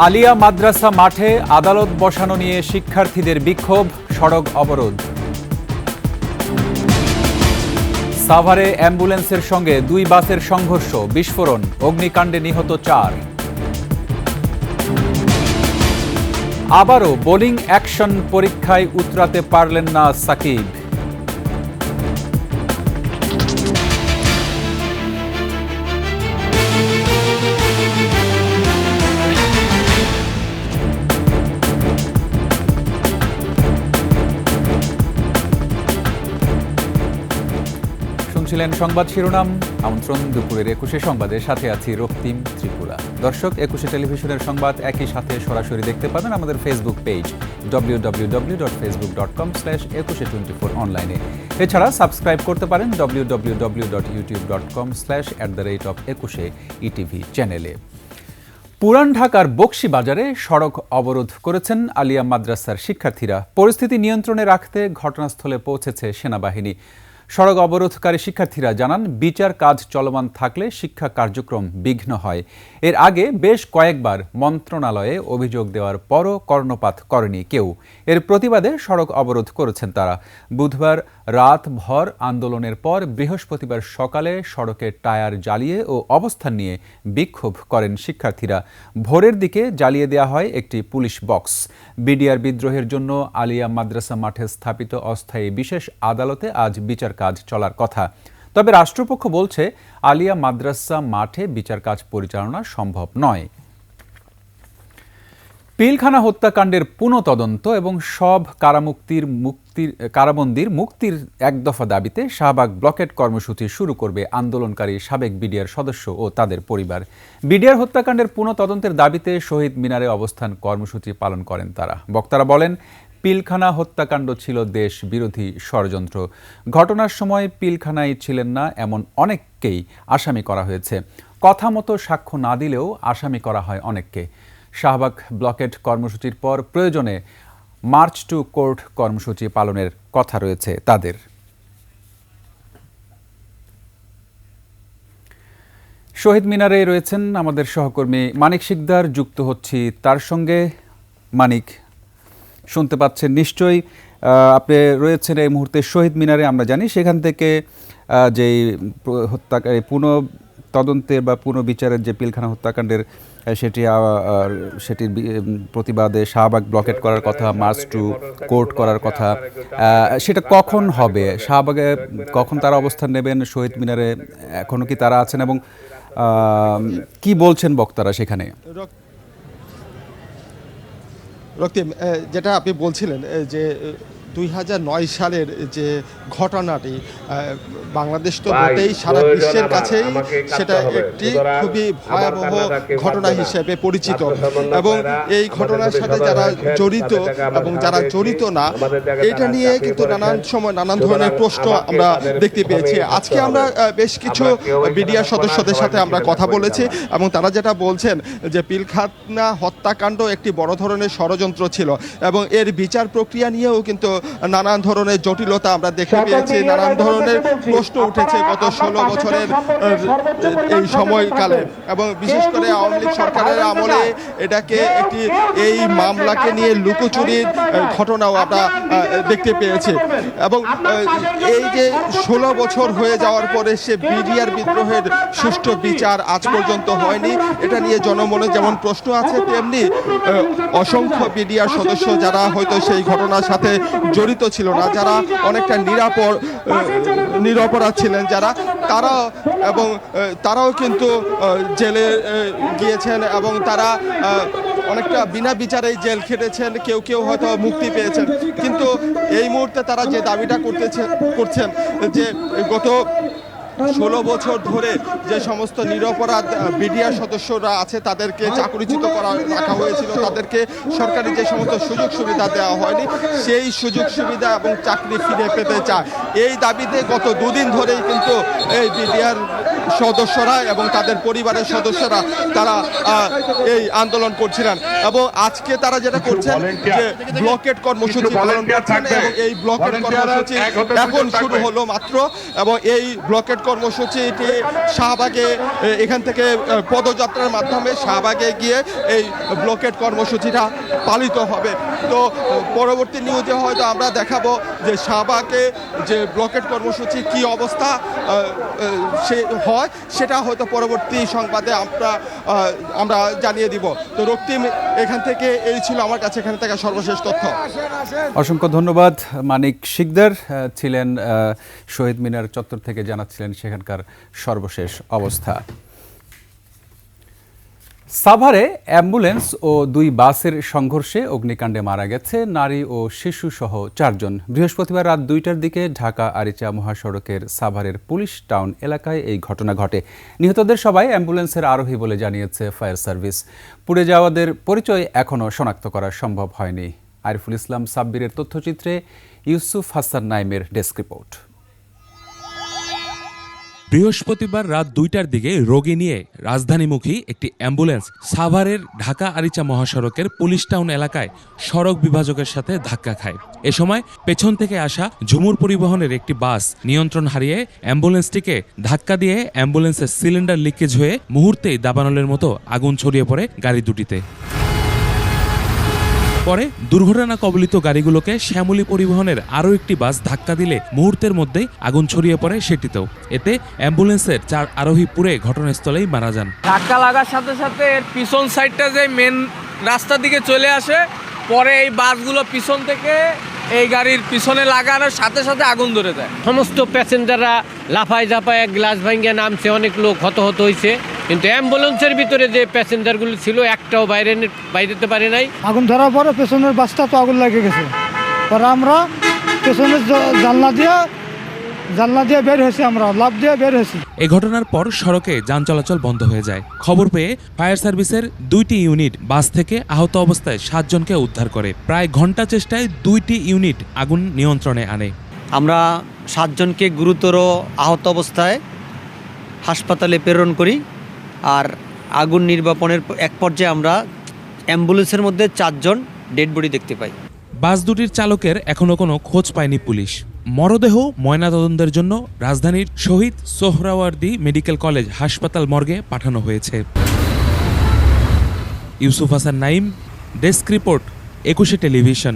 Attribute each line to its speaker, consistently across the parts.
Speaker 1: আলিয়া মাদ্রাসা মাঠে আদালত বসানো নিয়ে শিক্ষার্থীদের বিক্ষোভ, সড়ক অবরোধ। সাভারে অ্যাম্বুলেন্সের সঙ্গে দুই বাসের সংঘর্ষ, বিস্ফোরণ, অগ্নিকাণ্ডে নিহত 4। আবারও বোলিং অ্যাকশন পরীক্ষায় উতরাতে পারলেন না সাকিব। শুনছিলেন সংবাদ শিরোনাম। আমন্ত্রণ দুপুরের 21 সংবাদের সাথে আছি রক্তিম ত্রিপুরা। দর্শক, 21 টেলিভিশনের সংবাদ একই সাথে সরাসরি দেখতে পাবেন আমাদের ফেসবুক পেজ www.facebook.com/2124 অনলাইনে। এছাড়া সাবস্ক্রাইব করতে পারেন www.youtube.com/@21etv চ্যানেলে। পুরান ঢাকার বকশীবাজারে সড়ক অবরোধ করেছেন আলিয়া মাদ্রাসার শিক্ষার্থীরা। পরিস্থিতি নিয়ন্ত্রণে রাখতে ঘটনাস্থলে পৌঁছেছে সেনাবাহিনী। সড়ক অবরোধকারী শিক্ষার্থীরা জানান, বিচার কাজ চলমান থাকলে শিক্ষা কার্যক্রম বিঘ্ন হয়। এর আগে বেশ কয়েকবার মন্ত্রণালয়ে অভিযোগ দেওয়ার পরও কর্ণপাত করেনি কেউ। এর প্রতিবাদে সড়ক অবরোধ করেছেন তারা। বুধবার রাতভর আন্দোলনের পর বৃহস্পতিবার সকালে সড়কে টায়ার জ্বালিয়ে ও অবস্থান নিয়ে বিক্ষোভ করেন শিক্ষার্থীরা। ভোরের দিকে জ্বালিয়ে দেওয়া হয় একটি পুলিশ বক্স। বিডিআর বিদ্রোহের জন্য আলিয়া মাদ্রাসা মাঠে স্থাপিত অস্থায়ী বিশেষ আদালতে আজ বিচার কাজ চলার কথা। তবে রাষ্ট্রপক্ষ বলছে, আলিয়া মাদ্রাসা মাঠে বিচার কাজ পরিচালনা সম্ভব নয়। পিলখানা হত্যাকাণ্ডের পুনঃতদন্ত এবং সব কারাবন্দির মুক্তির এক দফা দাবিতে শাহবাগ ব্লকেট কর্মসূচি শুরু করবে আন্দোলনকারী সাবেক বিডিআর সদস্য ও তাদের পরিবার। বিডিআর হত্যাকাণ্ডের পুনঃতদন্তের দাবিতে শহীদ মিনারে অবস্থান কর্মসূচি পালন করেন তারা। বক্তারা বলেন, পিলখানা হত্যাকাণ্ড ছিল দেশ বিরোধী ষড়যন্ত্র। ঘটনার সময় পিলখানায় ছিলেন না এমন অনেককেই আসামি করা হয়েছে। কথা মতো সাক্ষ্য না দিলেও আসামি করা হয় অনেককে। শাহবাগ ব্লকেট কর্মসূচির পর প্রয়োজনে মার্চ টু কোর্ট কর্মসূচি পালনের কথা রয়েছে তাদের। শহীদ মিনারে রয়েছেন আমাদের সহকর্মী মানিক শিকদার, যুক্ত হচ্ছি তার সঙ্গে। মানিক, শুনতে পাচ্ছেন নিশ্চয়ই। আপনি রয়েছেন এই মুহূর্তে শহীদ মিনারে। আমরা জানি সেখান থেকে যেই হত্যাকারী তদন্তের বা পুনর্বিচারের যে পিলখানা হত্যাকাণ্ডের সেটির প্রতিবাদে শাহবাগ ব্লকেট করার কথা, মার্চ টু কোর্ট করার কথা, সেটা কখন হবে? শাহবাগে কখন তারা অবস্থান নেবেন? শহীদ মিনারে এখনও কি তারা আছেন এবং কি বলছেন বক্তারা সেখানে?
Speaker 2: রক্তিম, যেটা আপনি বলছিলেন যে 2009 সালের যে ঘটনাটি বাংলাদেশ তো বটেই, সারা বিশ্বের কাছেই সেটা একটি খুবই ভয়াবহ ঘটনা হিসেবে পরিচিত। এবং এই ঘটনার সাথে যারা জড়িত এবং যারা জড়িত না, এটা নিয়ে কিন্তু নানান সময় নানান ধরনের প্রশ্ন আমরা দেখতে পেয়েছি। আজকে আমরা বেশ কিছু বিডিআর সদস্যদের সাথে আমরা কথা বলেছি এবং তারা যেটা বলছেন যে পিলখানা হত্যাকাণ্ড একটি বড় ধরনের ষড়যন্ত্র ছিল এবং এর বিচার প্রক্রিয়া নিয়েও কিন্তু নানান ধরনের জটিলতা আমরা দেখতে পেয়েছি। নানান ধরনের প্রশ্ন উঠেছে গত 16 বছরের এই সময়কালে এবং বিশেষ করে আওয়ামী লীগ সরকারের আমলে এটাকে একটি এই মামলাকে নিয়ে লুকোচুরির ঘটনাও আমরা দেখতে পেয়েছি। এবং এই যে 16 বছর হয়ে যাওয়ার পরে সে বিডিআর বিদ্রোহের সুষ্ঠু বিচার আজ পর্যন্ত হয়নি। এটা নিয়ে জনমনে যেমন প্রশ্ন আছে, তেমনি অসংখ্য বিডিআর সদস্য যারা হয়তো সেই ঘটনার সাথে জড়িত ছিল না, যারা অনেকটা নিরপরাধ ছিলেন তারাও কিন্তু জেলে গিয়েছেন এবং তারা অনেকটা বিনা বিচারেই জেল খেটেছেন। কেউ কেউ হয়তো মুক্তি পেয়েছেন। কিন্তু এই মুহূর্তে তারা যে দাবিটা করছেন যে গত 16 বছর ধরে যে সমস্ত নিরপরাধ বিডিআর সদস্যরা আছে তাদেরকে চাকরিচ্যুত রাখা হয়েছিল, তাদেরকে সরকারি যে সমস্ত সুযোগ সুবিধা দেওয়া হয়নি, সেই সুযোগ সুবিধা এবং চাকরি ফিরে পেতে চায়। এই দাবিতে গত 2 দিন ধরেই কিন্তু এই বিডিআর সদস্যরা এবং তাদের পরিবারের সদস্যরা তারা এই আন্দোলন করছিলেন এবং আজকে তারা যেটা করছেন যে ব্লকেট কর্মসূচি পালন করছেন এবং এই ব্লকেট কর্মসূচি এখন শুরু হলো মাত্র এবং এই ব্লকেট কর্মসূচিটি শাহবাগে এখান থেকে পদযাত্রার মাধ্যমে শাহবাগে গিয়ে এই ব্লকেট কর্মসূচিটা পালিত হবে। তো পরবর্তী নিউজে হয়তো আমরা দেখাবো যে শাহবাগে যে ব্লকেট কর্মসূচি কি অবস্থা সে হয় সেটা হয়তো পরবর্তী সংবাদে আমরা জানিয়ে দিব। তো রক্তিম, এখান থেকে এই ছিল আমার কাছে এখান থেকে সর্বশেষ তথ্য।
Speaker 1: অসংখ্য ধন্যবাদ। মানিক শিকদার ছিলেন শহীদ মিনার চত্বর থেকে জানাচ্ছিলেন সেখানকার সর্বশেষ অবস্থা। সাভারে অ্যাম্বুলেন্স ও 2 বাসের সংঘর্ষে অগ্নিকাণ্ডে মারা গেছে নারী ও শিশু সহ 4 জন। বৃহস্পতিবার রাত 2টার দিকে ঢাকা আরিচা মহাসড়কের সাভারের পুলিশ টাউন এলাকায় এই ঘটনা ঘটে। নিহতদের সবাই অ্যাম্বুলেন্সের আরোহী বলে জানিয়েছে ফায়ার সার্ভিস। পুড়ে যাওয়াদের পরিচয় এখনও শনাক্ত করা সম্ভব হয়নি। আরিফুল ইসলাম সাব্বিরের তথ্যচিত্রে ইউসুফ হাসান নাইমের ডেস্ক রিপোর্ট।
Speaker 3: বৃহস্পতিবার রাত 2টার দিকে রোগী নিয়ে রাজধানীমুখী একটি অ্যাম্বুলেন্স সাভারের ঢাকা আরিচা মহাসড়কের পুলিশ টাউন এলাকায় সড়ক বিভাজকের সাথে ধাক্কা খায়। এ সময় পেছন থেকে আসা ঝুমুর পরিবহনের একটি বাস নিয়ন্ত্রণ হারিয়ে অ্যাম্বুলেন্সটিকে ধাক্কা দিয়ে অ্যাম্বুলেন্সের সিলিন্ডার লিকেজ হয়ে মুহূর্তেই দাবানলের মতো আগুন ছড়িয়ে পড়ে গাড়ি দুটিতে। পরে দুর্ঘটনা কবলিত গাড়িগুলোকে শ্যামলী পরিবহনের আরও একটি বাস ধাক্কা দিলে মুহূর্তের মধ্যেই আগুন ছড়িয়ে পড়ে সেটিতেও। এতে অ্যাম্বুলেন্সের 4 আরোহী পুড়ে ঘটনাস্থলেই মারা যান।
Speaker 4: ধাক্কা লাগার সাথে সাথে এর পিছন সাইডটা যে মেন রাস্তার দিকে চলে আসে, পরে এই বাসগুলো পিছন থেকে এই গাড়ির পিছনে লাগানোর সাথে সাথে আগুন ধরে যায়।
Speaker 5: সমস্ত প্যাসেঞ্জাররা লাফায় ঝাপায় গ্লাস ভাঙ্গিয়ে নামছে, অনেক লোক হতাহত হয়েছে, কিন্তু অ্যাম্বুলেন্সের ভিতরে যে প্যাসেঞ্জারগুলো ছিল একটাও বাইরেতে পারে নাই।
Speaker 6: আগুন ধরার পরে পেছনের বাসটা তো আগুন লেগে গেছে, পরে আমরা পেছনের জানলা দিয়ে বের হয়েছি, আমরা লাফ দিয়ে বের হয়েছি।
Speaker 3: এই ঘটনার পর সড়কে যান চলাচল বন্ধ হয়ে যায়। খবর পেয়ে ফায়ার সার্ভিসের 2টি ইউনিট বাস থেকে আহত অবস্থায় 7 জনকে উদ্ধার করে। প্রায় ঘন্টা চেষ্টায় 2টি ইউনিট আগুন নিয়ন্ত্রণে আনে।
Speaker 7: আমরা 7 জনকে গুরুতর আহত অবস্থায় হাসপাতালে প্রেরণ করি। আর আগুন নির্বাপনের এক পর্যায়ে আমরা অ্যাম্বুলেন্সের মধ্যে 4 জন ডেড বডি দেখতে পাই।
Speaker 3: বাস দুটির চালকের এখনো কোনো খোঁজ পায়নি পুলিশ। মরদেহ ময়নাতদন্তের জন্য রাজধানীর শহীদ সোহরাওয়ার্দী মেডিকেল কলেজ হাসপাতাল মর্গে পাঠানো হয়েছে। Yusuf Hasan Naim, desk report, 21 television.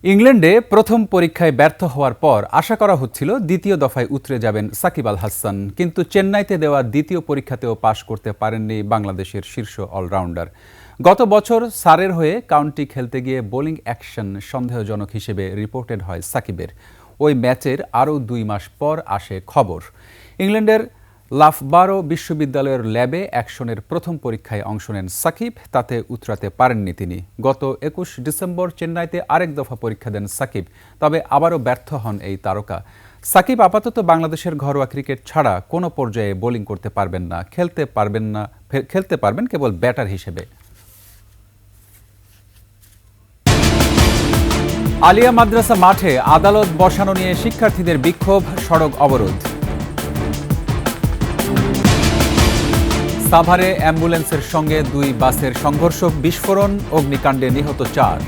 Speaker 1: ইংল্যান্ডে প্রথম পরীক্ষায় ব্যর্থ হওয়ার পর আশা করা হচ্ছিল দ্বিতীয় দফায় উতরে যাবেন সাকিব আল হাসান, কিন্তু চেন্নাইতে দেওয়া দ্বিতীয় পরীক্ষাতেও পাশ করতে পারেননি বাংলাদেশের শীর্ষ অলরাউন্ডার। গত বছর সারের হয়ে কাউন্টি খেলতে গিয়ে বোলিং অ্যাকশন সন্দেহজনক হিসেবে রিপোর্টেড হয় সাকিবের। ওই ম্যাচের আরও 2 মাস পর আসে খবর ইংল্যান্ডের লাফবারো বিশ্ববিদ্যালয়ের ল্যাবে অ্যাকশনের প্রথম পরীক্ষায় অংশ নেন সাকিব। তাতে উতরাতে পারেননি তিনি। গত 21 ডিসেম্বর চেন্নাইতে আরেক দফা পরীক্ষা দেন সাকিব, তবে আবারও ব্যর্থ হন এই তারকা। সাকিব আপাতত বাংলাদেশের ঘরোয়া ক্রিকেট ছাড়া কোনো পর্যায়ে বোলিং করতে পারবেন না, খেলতে পারবেন কেবল ব্যাটার হিসেবে। আলিয়া মাদ্রাসা মাঠে আদালত বসানো নিয়ে শিক্ষার্থীদের বিক্ষোভ, সড়ক অবরোধ। সাভারে অ্যাম্বুলেন্সের সঙ্গে 2 বাসের সংঘর্ষ, বিস্ফোরণ, অগ্নিকাণ্ডে নিহত 4।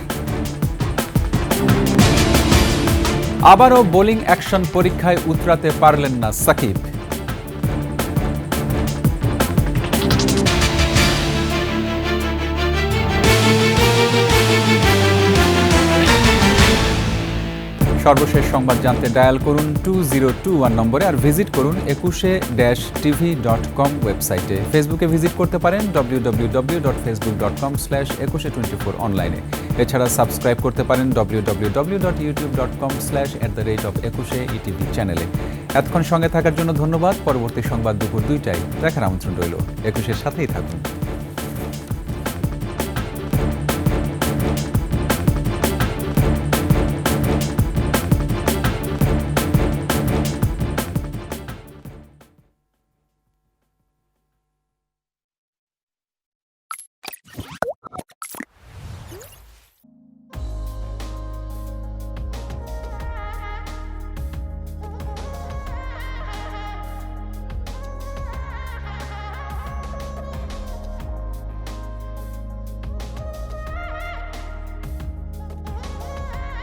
Speaker 1: আবারও বোলিং অ্যাকশন পরীক্ষায় উতরাতে পারলেন না সাকিব। সর্বশেষ সংবাদ জানতে ডায়াল করুন 2021 নম্বরে আর ভিজিট করুন 21-tv.com ওয়েবসাইটে। ফেসবুকে ভিজিট করতে পারেন www.facebook.com/2124 অনলাইনে। এছাড়া সাবস্ক্রাইব করতে পারেন www.youtube.com/@21etv চ্যানেলে। এতক্ষণ সঙ্গে থাকার জন্য ধন্যবাদ। পরবর্তী সংবাদ দুপুর 2টায় দেখার আমন্ত্রণ রইল। 21-এর সাথেই থাকুন।